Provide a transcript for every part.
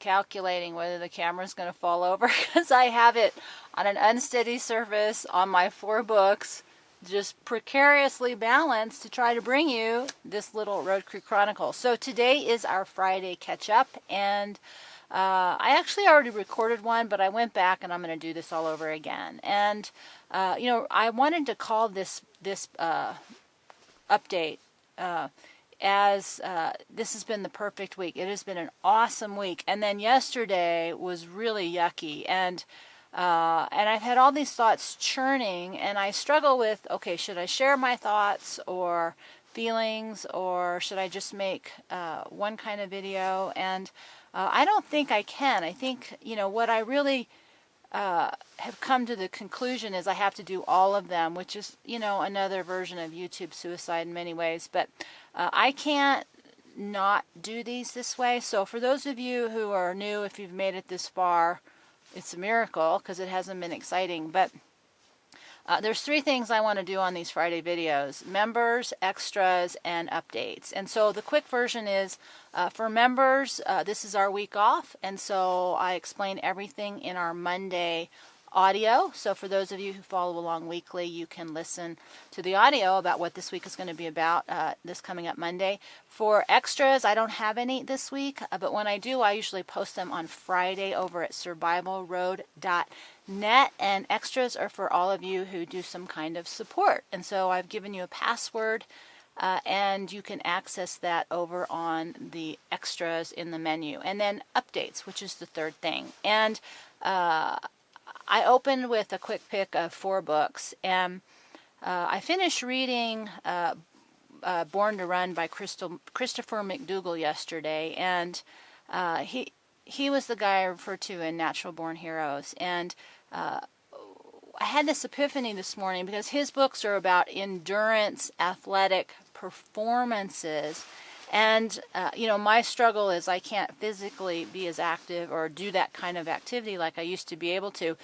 calculating whether the camera's going to fall over because I have it on an unsteady surface on my 4 books, just precariously balanced to try to bring you this little Road Crew Chronicle. So today is our Friday catch up, and I actually already recorded one, but I went back and I'm going to do this all over again. And I wanted to call this update as this has been the perfect week. It has been an awesome week, and then yesterday was really yucky, and I've had all these thoughts churning, and I struggle with, okay, should I share my thoughts or feelings, or should I just make one kind of video? And I don't think I can. I think, what I really have come to the conclusion is I have to do all of them, which is, another version of YouTube suicide in many ways. But I can't not do these this way. So for those of you who are new, if you've made it this far, it's a miracle because it hasn't been exciting. But there's 3 things I want to do on these Friday videos: members, extras, and updates. And so the quick version is for members, this is our week off, and so I explain everything in our Monday audio. So for those of you who follow along weekly, you can listen to the audio about what this week is going to be about this coming up Monday. For extras, I don't have any this week, but when I do, I usually post them on Friday over at survivalroad.net, and extras are for all of you who do some kind of support. And so I've given you a password, and you can access that over on the extras in the menu. And then updates, which is the 3rd thing. And I opened with a quick pick of 4 books, and I finished reading Born to Run by Christopher McDougall yesterday, and he was the guy I referred to in Natural Born Heroes. And I had this epiphany this morning because his books are about endurance, athletic performances. And, my struggle is I can't physically be as active or do that kind of activity like I used to be able to.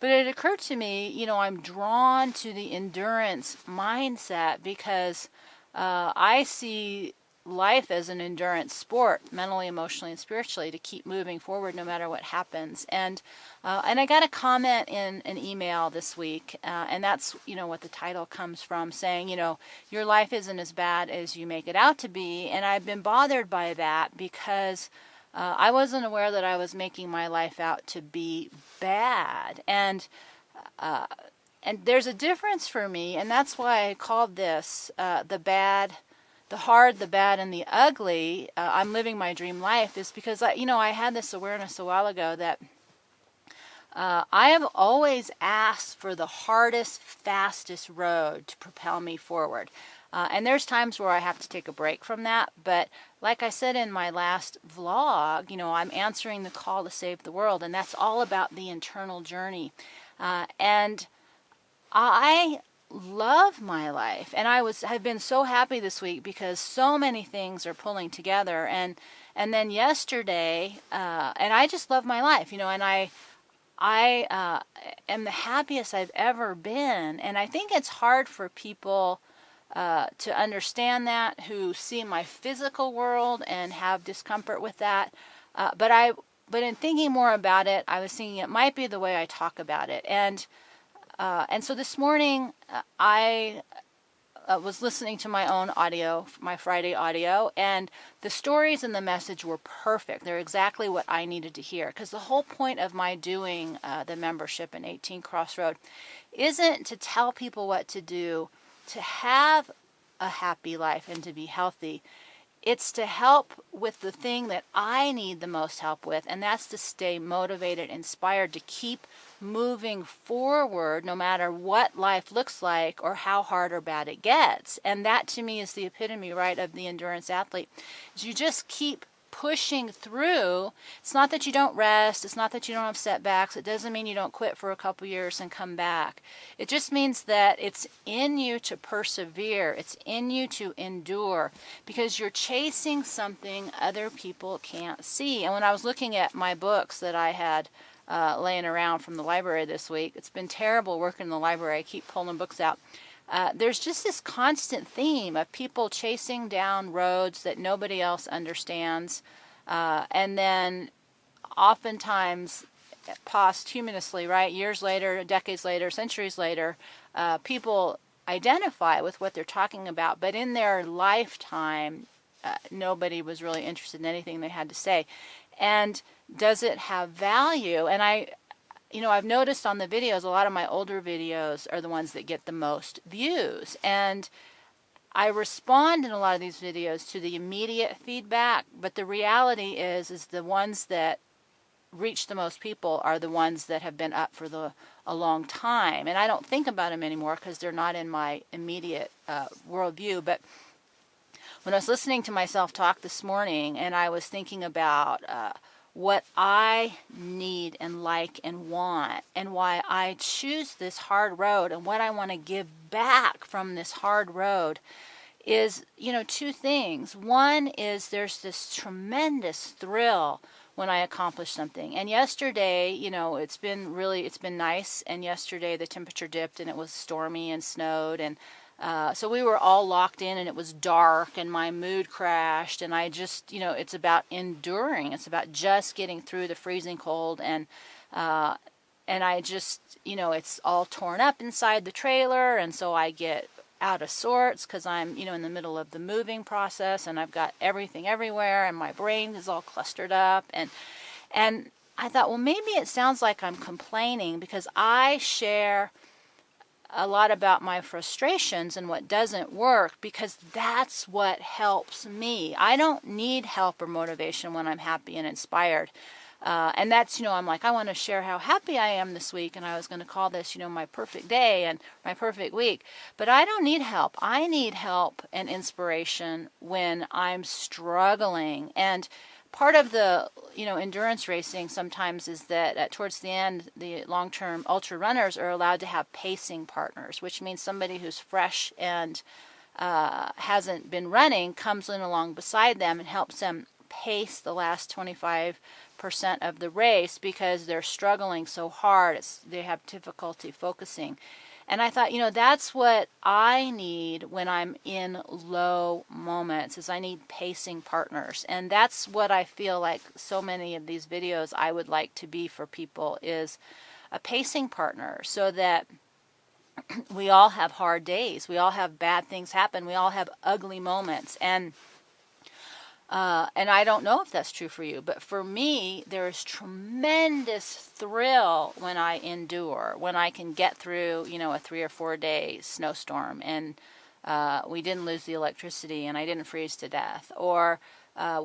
But it occurred to me, I'm drawn to the endurance mindset because I see life as an endurance sport, mentally, emotionally, and spiritually, to keep moving forward no matter what happens. And I got a comment in an email this week, and that's what the title comes from, saying your life isn't as bad as you make it out to be. And I've been bothered by that because I wasn't aware that I was making my life out to be bad. And there's a difference for me, and that's why I called this the hard, the bad, and the ugly. I'm living my dream life, is because I had this awareness a while ago that I have always asked for the hardest, fastest road to propel me forward. And there's times where I have to take a break from that. But like I said in my last vlog, I'm answering the call to save the world, and that's all about the internal journey. And I love my life, and have been so happy this week because so many things are pulling together. And then yesterday, and I just love my life, and I am the happiest I've ever been. And I think it's hard for people to understand that, who see my physical world and have discomfort with that. But in thinking more about it, I was thinking it might be the way I talk about it. And so this morning, I was listening to my own audio, my Friday audio, and the stories and the message were perfect. They're exactly what I needed to hear, because the whole point of my doing the membership in 18 Crossroad isn't to tell people what to do to have a happy life and to be healthy. It's to help with the thing that I need the most help with, and that's to stay motivated, inspired, to keep moving forward no matter what life looks like or how hard or bad it gets. And that, to me, is the epitome, right, of the endurance athlete. Is you just keep pushing through. It's not that you don't rest. It's not that you don't have setbacks. It doesn't mean you don't quit for a couple years and come back. It just means that it's in you to persevere. It's in you to endure, because you're chasing something other people can't see. And when I was looking at my books that I had laying around from the library this week, it's been terrible working in the library. I keep pulling books out. There's just this constant theme of people chasing down roads that nobody else understands, and then oftentimes posthumously, right, years later, decades later, centuries later, people identify with what they're talking about, but in their lifetime, nobody was really interested in anything they had to say. And does it have value? And I've noticed on the videos, a lot of my older videos are the ones that get the most views. And I respond in a lot of these videos to the immediate feedback, but the reality is the ones that reach the most people are the ones that have been up for a long time. And I don't think about them anymore because they're not in my immediate worldview. But when I was listening to myself talk this morning, and I was thinking about what I need and like and want, and why I choose this hard road, and what I want to give back from this hard road, is, two things. One is there's this tremendous thrill when I accomplish something. And yesterday, it's been nice. And yesterday the temperature dipped and it was stormy and snowed. And so we were all locked in and it was dark and my mood crashed. And I just, it's about enduring. It's about just getting through the freezing cold. And I just, it's all torn up inside the trailer. And so I get out of sorts because I'm, in the middle of the moving process, and I've got everything everywhere, and my brain is all clustered up, and I thought, well, maybe it sounds like I'm complaining because I share a lot about my frustrations and what doesn't work, because that's what helps me. I don't need help or motivation when I'm happy and inspired. And that's, I'm like, I want to share how happy I am this week. And I was going to call this, my perfect day and my perfect week. But I don't need help. I need help and inspiration when I'm struggling. And part of the, endurance racing sometimes is that towards the end, the long-term ultra runners are allowed to have pacing partners, which means somebody who's fresh and hasn't been running comes in along beside them and helps them pace the last 25% of the race because they're struggling so hard. They have difficulty focusing. And I thought, that's what I need when I'm in low moments, is I need pacing partners. And that's what I feel like so many of these videos I would like to be for people, is a pacing partner, so that we all have hard days. We all have bad things happen. We all have ugly moments. And I don't know if that's true for you, but for me, there is tremendous thrill when I endure, when I can get through, a 3 or 4 day snowstorm, and we didn't lose the electricity, and I didn't freeze to death, or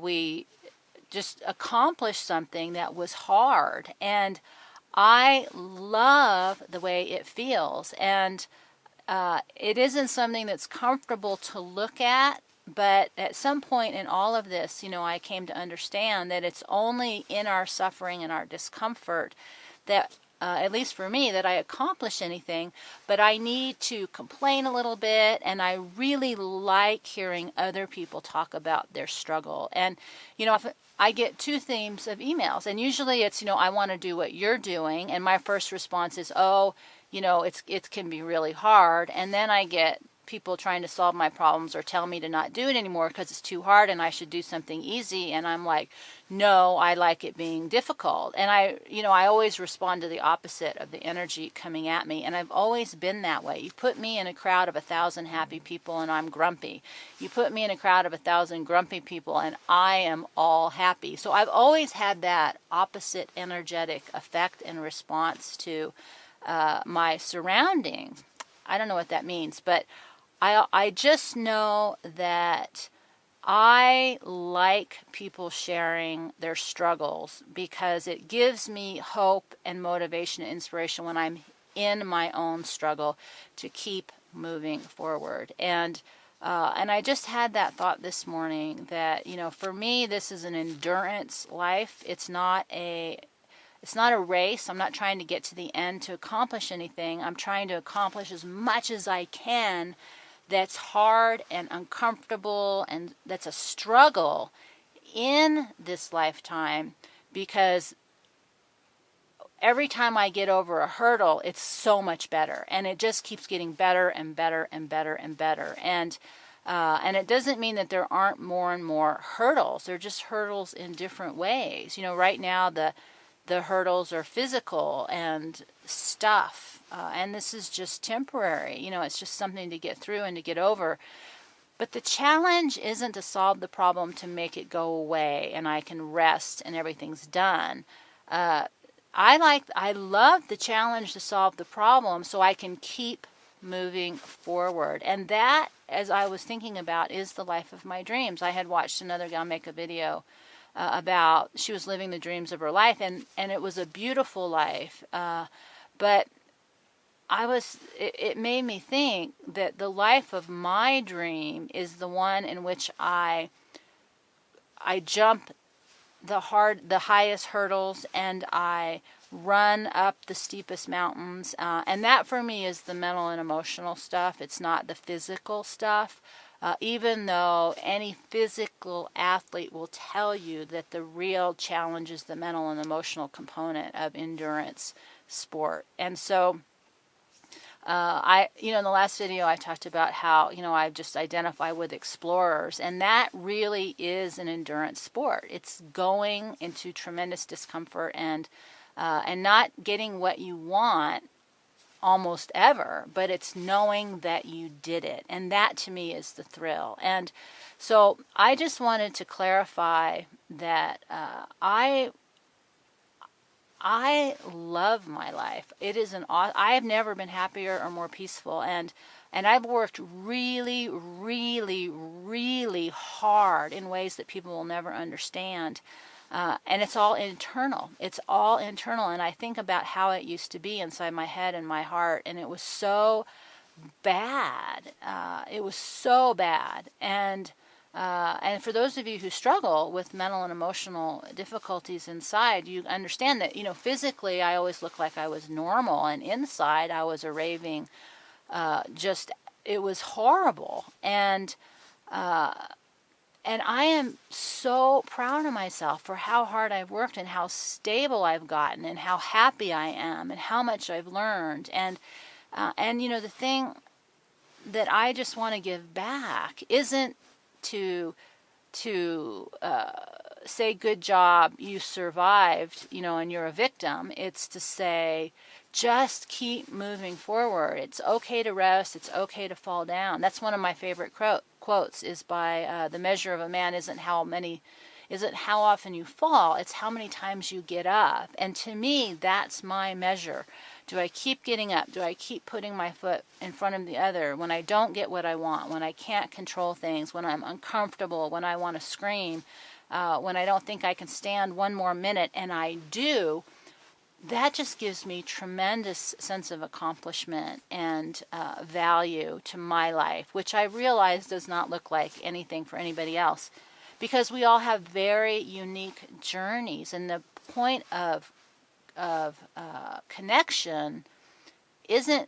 we just accomplished something that was hard, and I love the way it feels, and it isn't something that's comfortable to look at. But at some point in all of this, I came to understand that it's only in our suffering and our discomfort that, at least for me, that I accomplish anything. But I need to complain a little bit, and I really like hearing other people talk about their struggle. And, if I get 2 themes of emails, and usually it's, I want to do what you're doing, and my first response is, it can be really hard. And then I get people trying to solve my problems or tell me to not do it anymore because it's too hard and I should do something easy. And I'm like, no, I like it being difficult. And I always respond to the opposite of the energy coming at me. And I've always been that way. You put me in a crowd of 1,000 happy people and I'm grumpy. You put me in a crowd of 1,000 grumpy people and I am all happy. So I've always had that opposite energetic effect and response to my surroundings. I don't know what that means, but I just know that I like people sharing their struggles because it gives me hope and motivation and inspiration when I'm in my own struggle to keep moving forward. And I just had that thought this morning that, for me, this is an endurance life. It's not a race. I'm not trying to get to the end to accomplish anything. I'm trying to accomplish as much as I can that's hard and uncomfortable and that's a struggle in this lifetime, because every time I get over a hurdle, it's so much better, and it just keeps getting better and better and better and better. And And it doesn't mean that there aren't more and more hurdles. They're just hurdles in different ways. Right now the hurdles are physical and stuff, and this is just temporary. It's just something to get through and to get over. But the challenge isn't to solve the problem to make it go away and I can rest and everything's done. I love the challenge to solve the problem so I can keep moving forward. And that, as I was thinking about, is the life of my dreams. I had watched another gal make a video about she was living the dreams of her life, and it was a beautiful life. But it made me think that the life of my dream is the one in which I jump the highest hurdles and I run up the steepest mountains. And that for me is the mental and emotional stuff. It's not the physical stuff. Even though any physical athlete will tell you that the real challenge is the mental and emotional component of endurance sport. And so in the last video I talked about how, I just identify with explorers, and that really is an endurance sport. It's going into tremendous discomfort and not getting what you want almost ever, but it's knowing that you did it. And that to me is the thrill. And so I just wanted to clarify that I love my life. It is I have never been happier or more peaceful, and I've worked really, really, really hard in ways that people will never understand. And it's all internal. It's all internal. And I think about how it used to be inside my head and my heart, and it was so bad. It was so bad. And for those of you who struggle with mental and emotional difficulties inside, you understand that, physically I always looked like I was normal, and inside I was a raving, it was horrible. And I am so proud of myself for how hard I've worked and how stable I've gotten and how happy I am and how much I've learned. And the thing that I just want to give back isn't to say, good job, you survived, and you're a victim. It's to say, just keep moving forward. It's okay to rest. It's okay to fall down. That's one of my favorite quotes is by the measure of a man isn't how often you fall, it's how many times you get up. And to me, that's my measure. Do I keep getting up? Do I keep putting my foot in front of the other when I don't get what I want, when I can't control things, when I'm uncomfortable, when I want to scream, when I don't think I can stand one more minute, and I do? That just gives me tremendous sense of accomplishment and value to my life, which I realize does not look like anything for anybody else, because we all have very unique journeys, and the point of connection isn't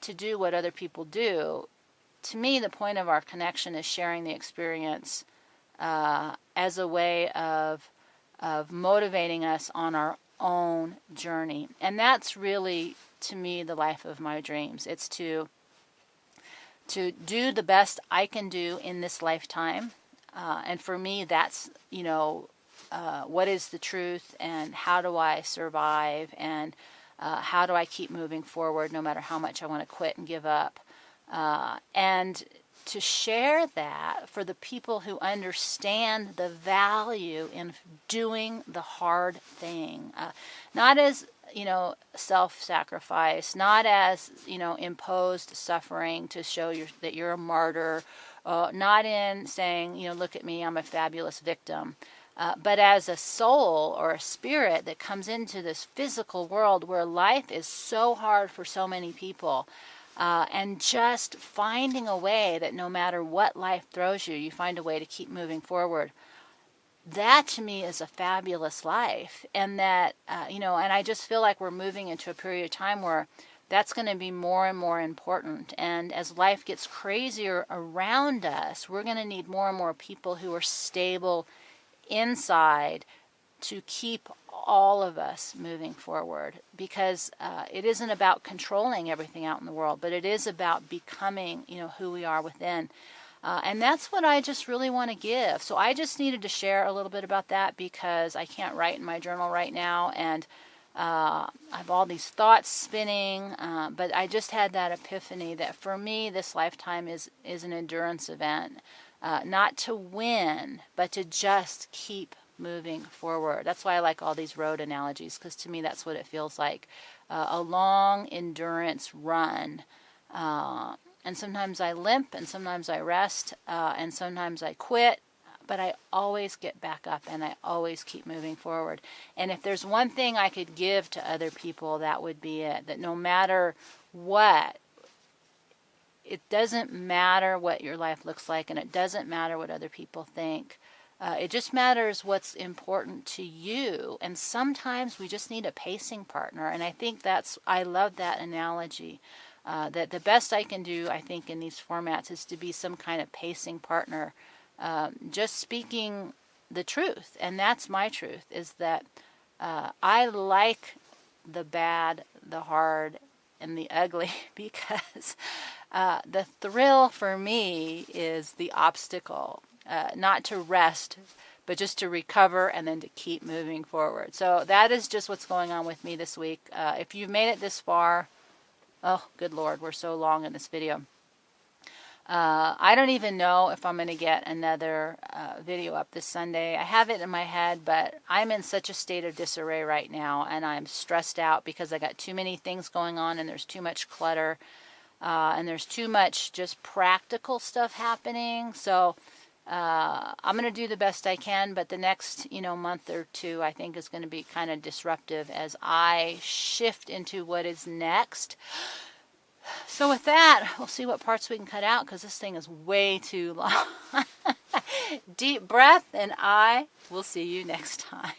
to do what other people do. To me, the point of our connection is sharing the experience as a way of motivating us on our own journey. And that's really, to me, the life of my dreams. It's to do the best I can do in this lifetime. And for me, that's, what is the truth, and how do I survive, and how do I keep moving forward no matter how much I want to quit and give up. And to share that for the people who understand the value in doing the hard thing, not as, self-sacrifice, not as, imposed suffering to show that you're a martyr, not in saying, look at me, I'm a fabulous victim, but as a soul or a spirit that comes into this physical world where life is so hard for so many people. And just finding a way that no matter what life throws you, you find a way to keep moving forward. That to me is a fabulous life. And that, and I just feel like we're moving into a period of time where that's going to be more and more important. And as life gets crazier around us, we're going to need more and more people who are stable inside to keep all of us moving forward, because it isn't about controlling everything out in the world, but it is about becoming, who we are within. And that's what I just really want to give. So I just needed to share a little bit about that because I can't write in my journal right now, and I have all these thoughts spinning, but I just had that epiphany that for me, this lifetime is an endurance event, not to win, but to just keep moving forward. That's why I like all these road analogies, because to me, that's what it feels like, a long endurance run. And sometimes I limp, and sometimes I rest, and sometimes I quit, but I always get back up and I always keep moving forward. And if there's one thing I could give to other people, that would be it. That no matter what, it doesn't matter what your life looks like, and it doesn't matter what other people think. It just matters what's important to you. And sometimes we just need a pacing partner. And I think I love that analogy. That the best I can do, I think, in these formats is to be some kind of pacing partner, just speaking the truth. And that's my truth, is that I like the bad, the hard, and the ugly because the thrill for me is the obstacle, not to rest, but just to recover and then to keep moving forward. So that is just what's going on with me this week. If you've made it this far, oh, good Lord, we're so long in this video. I don't even know if I'm going to get another video up this Sunday. I have it in my head, but I'm in such a state of disarray right now, and I'm stressed out because I got too many things going on, and there's too much clutter, and there's too much just practical stuff happening. So I'm going to do the best I can, but the next, month or two, I think is going to be kind of disruptive as I shift into what is next. So with that, we'll see what parts we can cut out, because this thing is way too long. Deep breath, and I will see you next time.